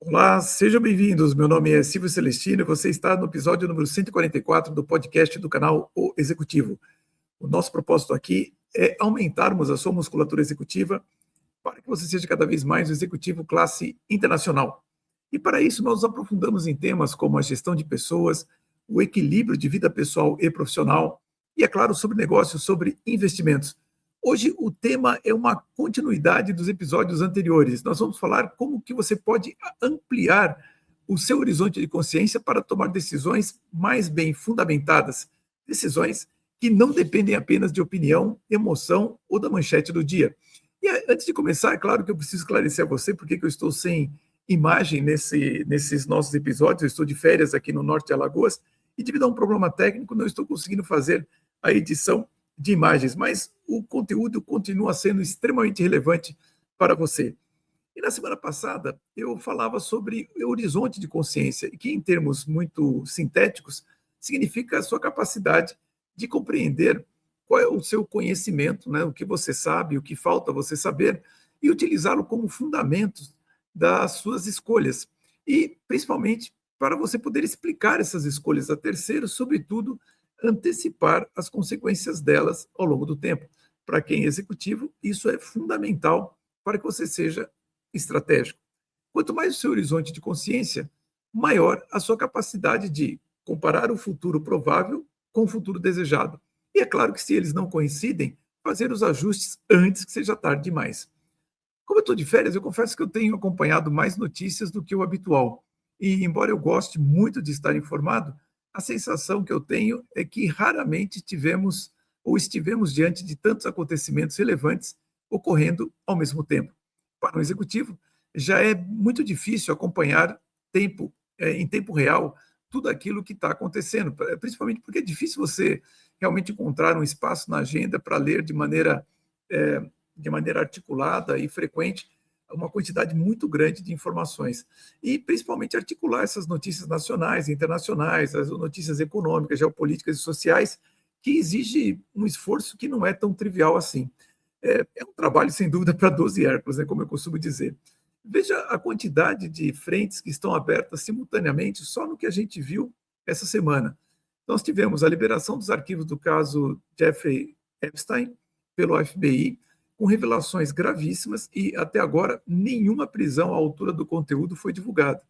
Olá, sejam bem-vindos. Meu nome é Silvio Celestino e você está no episódio número 144 do podcast do canal O Executivo. O nosso propósito aqui é aumentarmos a sua musculatura executiva para que você seja cada vez mais um executivo classe internacional. E para isso nós aprofundamos em temas como a gestão de pessoas, o equilíbrio de vida pessoal e profissional e, é claro, sobre negócios, sobre investimentos. Hoje o tema é uma continuidade dos episódios anteriores. Nós vamos falar como que você pode ampliar o seu horizonte de consciência para tomar decisões mais bem fundamentadas, decisões que não dependem apenas de opinião, emoção ou da manchete do dia. E antes de começar, é claro que eu preciso esclarecer a você porque que eu estou sem imagem nesses nossos episódios. Eu estou de férias aqui no norte de Alagoas e, devido a um problema técnico, não estou conseguindo fazer a edição de imagens, mas o conteúdo continua sendo extremamente relevante para você. E na semana passada eu falava sobre o horizonte de consciência, que em termos muito sintéticos significa a sua capacidade de compreender qual é o seu conhecimento, né? O que você sabe, o que falta você saber, e utilizá-lo como fundamentos das suas escolhas. E, principalmente, para você poder explicar essas escolhas a terceiros, sobretudo, antecipar as consequências delas ao longo do tempo. Para quem é executivo, isso é fundamental para que você seja estratégico. Quanto mais o seu horizonte de consciência, maior a sua capacidade de comparar o futuro provável com o futuro desejado. E é claro que, se eles não coincidem, fazer os ajustes antes que seja tarde demais. Como eu estou de férias, eu confesso que eu tenho acompanhado mais notícias do que o habitual. E, embora eu goste muito de estar informado, a sensação que eu tenho é que raramente tivemos ou estivemos diante de tantos acontecimentos relevantes ocorrendo ao mesmo tempo. Para um executivo, já é muito difícil acompanhar em tempo real tudo aquilo que está acontecendo, principalmente porque é difícil você realmente encontrar um espaço na agenda para ler de maneira articulada e frequente uma quantidade muito grande de informações. E, principalmente, articular essas notícias nacionais e internacionais, as notícias econômicas, geopolíticas e sociais, que exige um esforço que não é tão trivial assim. É um trabalho, sem dúvida, para 12 Hércules, né, como eu costumo dizer. Veja a quantidade de frentes que estão abertas simultaneamente só no que a gente viu essa semana. Nós tivemos a liberação dos arquivos do caso Jeffrey Epstein pelo FBI, com revelações gravíssimas, e até agora nenhuma prisão à altura do conteúdo foi divulgada.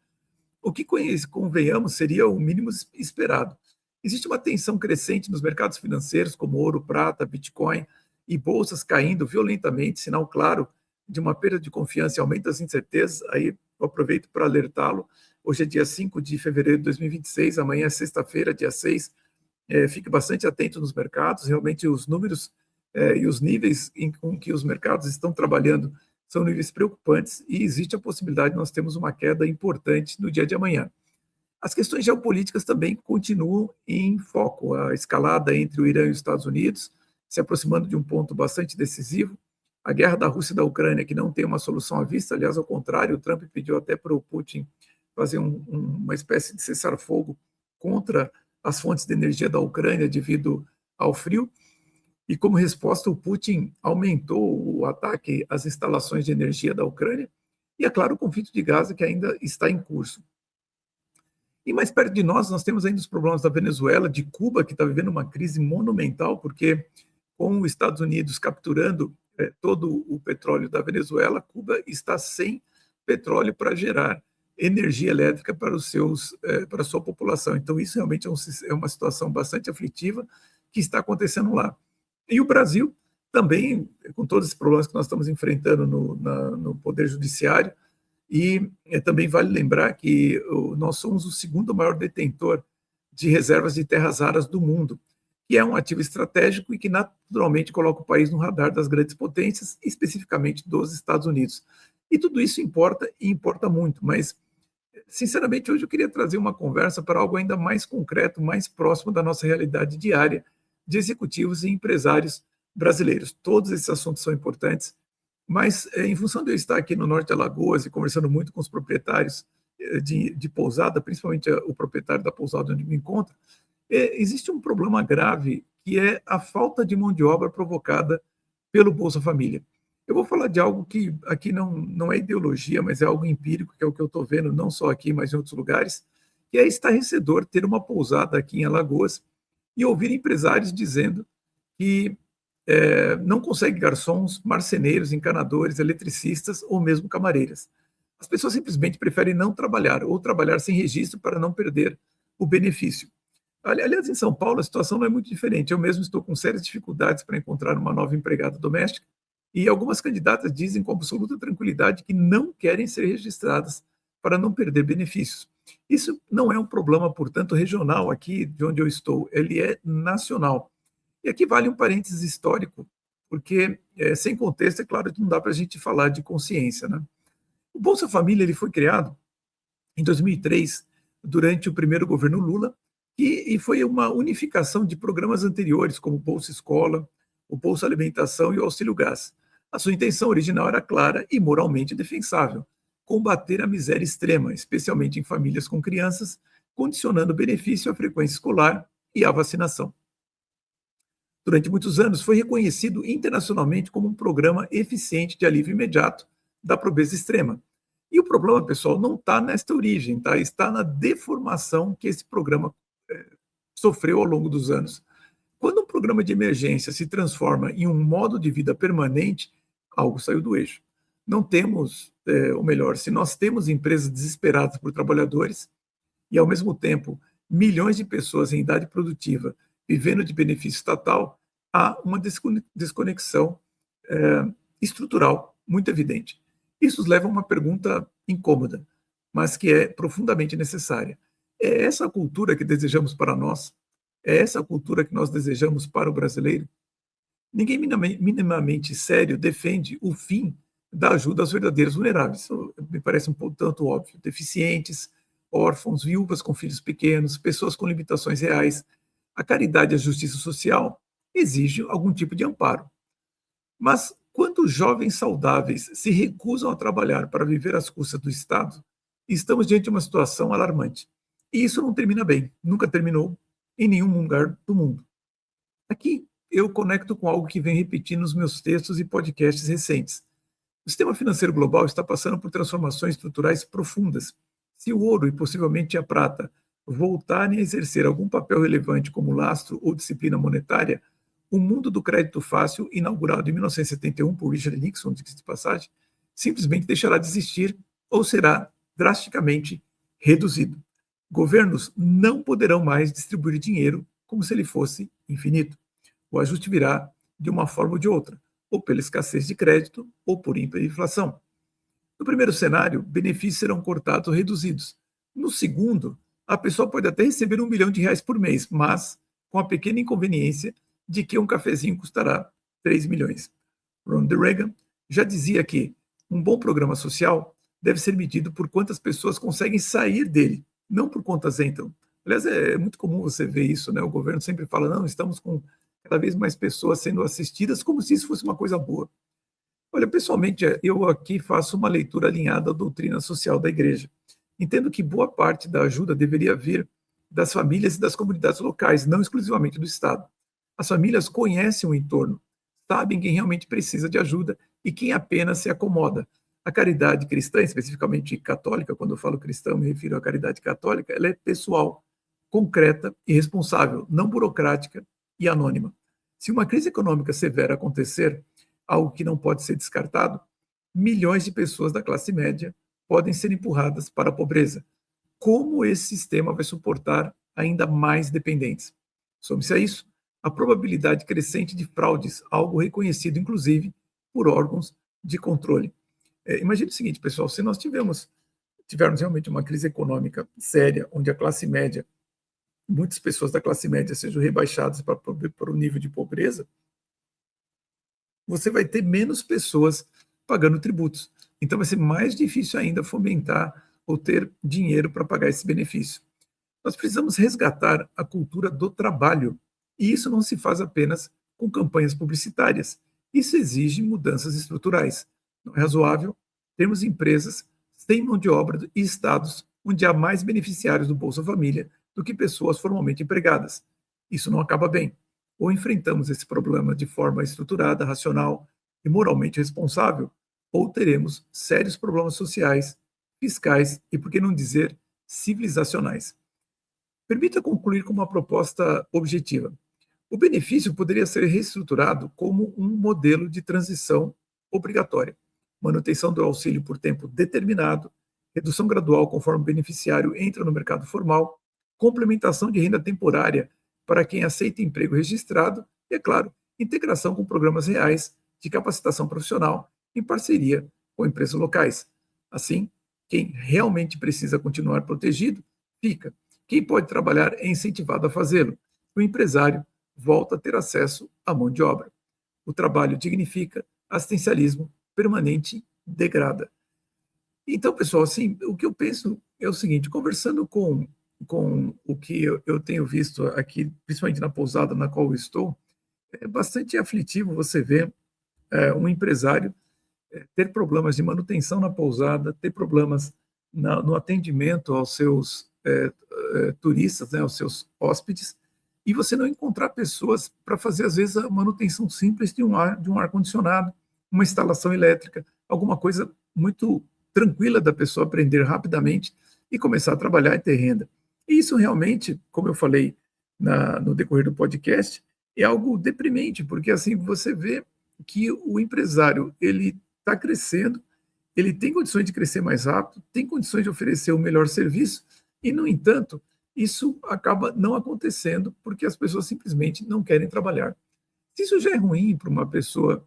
O que, convenhamos, seria o mínimo esperado. Existe uma tensão crescente nos mercados financeiros, como ouro, prata, Bitcoin e bolsas caindo violentamente, sinal claro de uma perda de confiança e aumento das incertezas. Aí eu aproveito para alertá-lo. Hoje é dia 5 de fevereiro de 2026, amanhã é sexta-feira, dia 6. Fique bastante atento nos mercados. Realmente os números e os níveis com que os mercados estão trabalhando são níveis preocupantes, e existe a possibilidade de nós termos uma queda importante no dia de amanhã. As questões geopolíticas também continuam em foco. A escalada entre o Irã e os Estados Unidos se aproximando de um ponto bastante decisivo. A guerra da Rússia e da Ucrânia, que não tem uma solução à vista. Aliás, ao contrário, o Trump pediu até para o Putin fazer uma espécie de cessar-fogo contra as fontes de energia da Ucrânia devido ao frio. E, como resposta, o Putin aumentou o ataque às instalações de energia da Ucrânia e, é claro, o conflito de Gaza, que ainda está em curso. E mais perto de nós temos ainda os problemas da Venezuela, de Cuba, que está vivendo uma crise monumental, porque, com os Estados Unidos capturando todo o petróleo da Venezuela, Cuba está sem petróleo para gerar energia elétrica para a sua população. Então, isso realmente é uma situação bastante aflitiva que está acontecendo lá. E o Brasil também, com todos esses problemas que nós estamos enfrentando no Poder Judiciário, e também vale lembrar que nós somos o segundo maior detentor de reservas de terras raras do mundo, que é um ativo estratégico e que naturalmente coloca o país no radar das grandes potências, especificamente dos Estados Unidos. E tudo isso importa, e importa muito, mas, sinceramente, hoje eu queria trazer uma conversa para algo ainda mais concreto, mais próximo da nossa realidade diária, de executivos e empresários brasileiros. Todos esses assuntos são importantes, mas em função de eu estar aqui no norte de Alagoas e conversando muito com os proprietários de pousada, principalmente o proprietário da pousada onde me encontro, existe um problema grave, que é a falta de mão de obra provocada pelo Bolsa Família. Eu vou falar de algo que aqui não é ideologia, mas é algo empírico, que é o que eu estou vendo, não só aqui, mas em outros lugares, que é estarrecedor ter uma pousada aqui em Alagoas e ouvir empresários dizendo que não consegue garçons, marceneiros, encanadores, eletricistas ou mesmo camareiras. As pessoas simplesmente preferem não trabalhar ou trabalhar sem registro para não perder o benefício. Aliás, em São Paulo, a situação não é muito diferente. Eu mesmo estou com sérias dificuldades para encontrar uma nova empregada doméstica e algumas candidatas dizem com absoluta tranquilidade que não querem ser registradas para não perder benefícios. Isso não é um problema, portanto, regional aqui de onde eu estou, ele é nacional. E aqui vale um parênteses histórico, porque sem contexto, é claro que não dá para a gente falar de consciência, né? O Bolsa Família ele foi criado em 2003, durante o primeiro governo Lula, e foi uma unificação de programas anteriores, como o Bolsa Escola, o Bolsa Alimentação e o Auxílio Gás. A sua intenção original era clara e moralmente defensável: combater a miséria extrema, especialmente em famílias com crianças, condicionando o benefício à frequência escolar e à vacinação. Durante muitos anos, foi reconhecido internacionalmente como um programa eficiente de alívio imediato da pobreza extrema. E o problema, pessoal, não está nesta origem, tá? Está na deformação que esse programa sofreu ao longo dos anos. Quando um programa de emergência se transforma em um modo de vida permanente, algo saiu do eixo. Não temos, ou melhor, se nós temos empresas desesperadas por trabalhadores e, ao mesmo tempo, milhões de pessoas em idade produtiva vivendo de benefício estatal, há uma desconexão estrutural muito evidente. Isso nos leva a uma pergunta incômoda, mas que é profundamente necessária. É essa a cultura que desejamos para nós? É essa a cultura que nós desejamos para o brasileiro? Ninguém minimamente sério defende o fim da ajuda aos verdadeiros vulneráveis. Isso me parece um tanto óbvio. Deficientes, órfãos, viúvas com filhos pequenos, pessoas com limitações reais. A caridade e a justiça social exigem algum tipo de amparo. Mas quando jovens saudáveis se recusam a trabalhar para viver às custas do Estado, estamos diante de uma situação alarmante. E isso não termina bem, nunca terminou em nenhum lugar do mundo. Aqui eu conecto com algo que vem repetindo nos meus textos e podcasts recentes. O sistema financeiro global está passando por transformações estruturais profundas. Se o ouro e possivelmente a prata voltarem a exercer algum papel relevante como lastro ou disciplina monetária, o mundo do crédito fácil, inaugurado em 1971 por Richard Nixon, de passagem, simplesmente deixará de existir ou será drasticamente reduzido. Governos não poderão mais distribuir dinheiro como se ele fosse infinito. O ajuste virá de uma forma ou de outra, ou pela escassez de crédito ou por hiperinflação. No primeiro cenário, benefícios serão cortados ou reduzidos. No segundo, a pessoa pode até receber R$ 1 milhão por mês, mas com a pequena inconveniência de que um cafezinho custará 3 milhões. Ronald Reagan já dizia que um bom programa social deve ser medido por quantas pessoas conseguem sair dele, não por quantas entram. Aliás, é muito comum você ver isso, né? O governo sempre fala, não, estamos com cada vez mais pessoas sendo assistidas como se isso fosse uma coisa boa. Olha, pessoalmente, eu aqui faço uma leitura alinhada à doutrina social da igreja. Entendo que boa parte da ajuda deveria vir das famílias e das comunidades locais, não exclusivamente do Estado. As famílias conhecem o entorno, sabem quem realmente precisa de ajuda e quem apenas se acomoda. A caridade cristã, especificamente católica, quando eu falo cristã, me refiro à caridade católica, ela é pessoal, concreta e responsável, não burocrática e anônima. Se uma crise econômica severa acontecer, algo que não pode ser descartado, milhões de pessoas da classe média podem ser empurradas para a pobreza. Como esse sistema vai suportar ainda mais dependentes? Some-se a isso a probabilidade crescente de fraudes, algo reconhecido, inclusive, por órgãos de controle. Imagine o seguinte, pessoal, se nós tivermos realmente uma crise econômica séria, onde a classe média, muitas pessoas da classe média sejam rebaixadas para o nível de pobreza, você vai ter menos pessoas pagando tributos. Então vai ser mais difícil ainda fomentar ou ter dinheiro para pagar esse benefício. Nós precisamos resgatar a cultura do trabalho. E isso não se faz apenas com campanhas publicitárias. Isso exige mudanças estruturais. Não é razoável termos empresas sem mão de obra e estados onde há mais beneficiários do Bolsa Família do que pessoas formalmente empregadas. Isso não acaba bem. Ou enfrentamos esse problema de forma estruturada, racional, e moralmente responsável, ou teremos sérios problemas sociais, fiscais e, por que não dizer, civilizacionais. Permita concluir com uma proposta objetiva. O benefício poderia ser reestruturado como um modelo de transição obrigatória, manutenção do auxílio por tempo determinado, redução gradual conforme o beneficiário entra no mercado formal, complementação de renda temporária para quem aceita emprego registrado e, é claro, integração com programas reais de capacitação profissional em parceria com empresas locais. Assim, quem realmente precisa continuar protegido, fica. Quem pode trabalhar é incentivado a fazê-lo. O empresário volta a ter acesso à mão de obra. O trabalho dignifica, assistencialismo permanente degrada. Então, pessoal, assim, o que eu penso é o seguinte, conversando com o que eu tenho visto aqui, principalmente na pousada na qual eu estou, é bastante aflitivo você ver um empresário ter problemas de manutenção na pousada, ter problemas no atendimento aos seus turistas, né, aos seus hóspedes, e você não encontrar pessoas para fazer, às vezes, a manutenção simples de um ar-condicionado, uma instalação elétrica, alguma coisa muito tranquila da pessoa aprender rapidamente e começar a trabalhar e ter renda. E isso realmente, como eu falei no decorrer do podcast, é algo deprimente, porque assim você vê que o empresário ele está crescendo, ele tem condições de crescer mais rápido, tem condições de oferecer o melhor serviço, e, no entanto, isso acaba não acontecendo porque as pessoas simplesmente não querem trabalhar. Se isso já é ruim para uma pessoa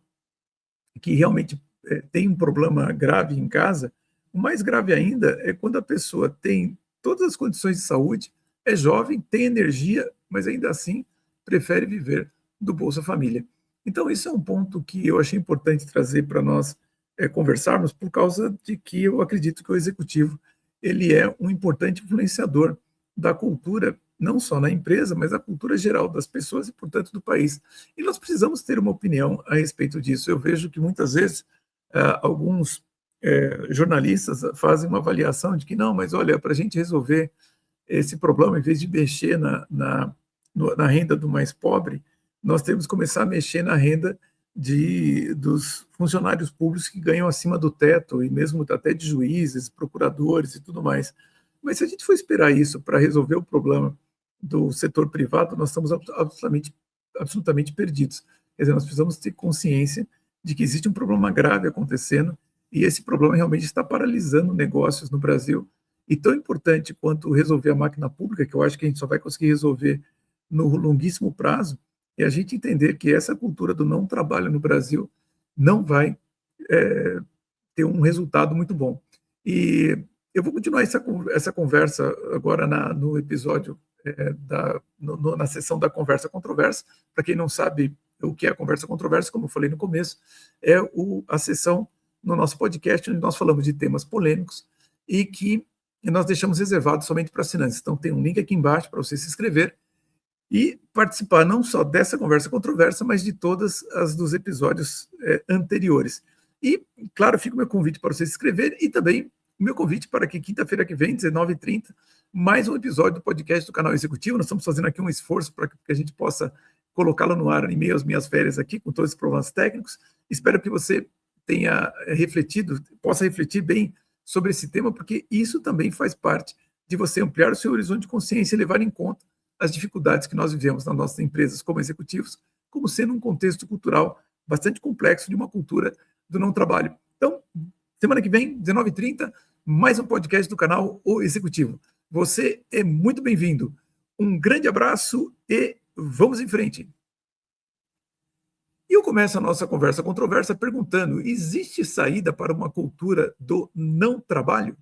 que realmente tem um problema grave em casa, o mais grave ainda é quando a pessoa tem todas as condições de saúde, é jovem, tem energia, mas ainda assim prefere viver do Bolsa Família. Então, isso é um ponto que eu achei importante trazer para nós conversarmos, por causa de que eu acredito que o executivo ele é um importante influenciador da cultura, não só na empresa, mas da cultura geral das pessoas e, portanto, do país. E nós precisamos ter uma opinião a respeito disso. Eu vejo que muitas vezes alguns jornalistas fazem uma avaliação de que não, mas olha, para a gente resolver esse problema, em vez de mexer na renda do mais pobre, nós temos que começar a mexer na renda dos funcionários públicos que ganham acima do teto, e mesmo até de juízes, procuradores e tudo mais. Mas se a gente for esperar isso para resolver o problema do setor privado, nós estamos absolutamente perdidos. Quer dizer, nós precisamos ter consciência de que existe um problema grave acontecendo, e esse problema realmente está paralisando negócios no Brasil. E tão importante quanto resolver a máquina pública, que eu acho que a gente só vai conseguir resolver no longuíssimo prazo, é a gente entender que essa cultura do não trabalho no Brasil não vai ter um resultado muito bom. E eu vou continuar essa conversa agora no episódio, na sessão da Conversa Controversa. Para quem não sabe o que é a Conversa Controversa, como eu falei no começo, é a sessão no nosso podcast onde nós falamos de temas polêmicos e que nós deixamos reservados somente para assinantes. Então tem um link aqui embaixo para você se inscrever e participar não só dessa Conversa Controversa, mas de todas as dos episódios anteriores. E, claro, fica o meu convite para você se inscrever e também o meu convite para que quinta-feira que vem, 19h30, mais um episódio do podcast do Canal Executivo. Nós estamos fazendo aqui um esforço para que a gente possa colocá-lo no ar em meio às minhas férias aqui, com todos os problemas técnicos. Espero que você tenha possa refletir bem sobre esse tema, porque isso também faz parte de você ampliar o seu horizonte de consciência e levar em conta as dificuldades que nós vivemos nas nossas empresas como executivos, como sendo um contexto cultural bastante complexo de uma cultura do não trabalho. Então, semana que vem, 19h30, mais um podcast do canal O Executivo. Você é muito bem-vindo. Um grande abraço e vamos em frente. E eu começo a nossa conversa controversa perguntando: existe saída para uma cultura do não trabalho?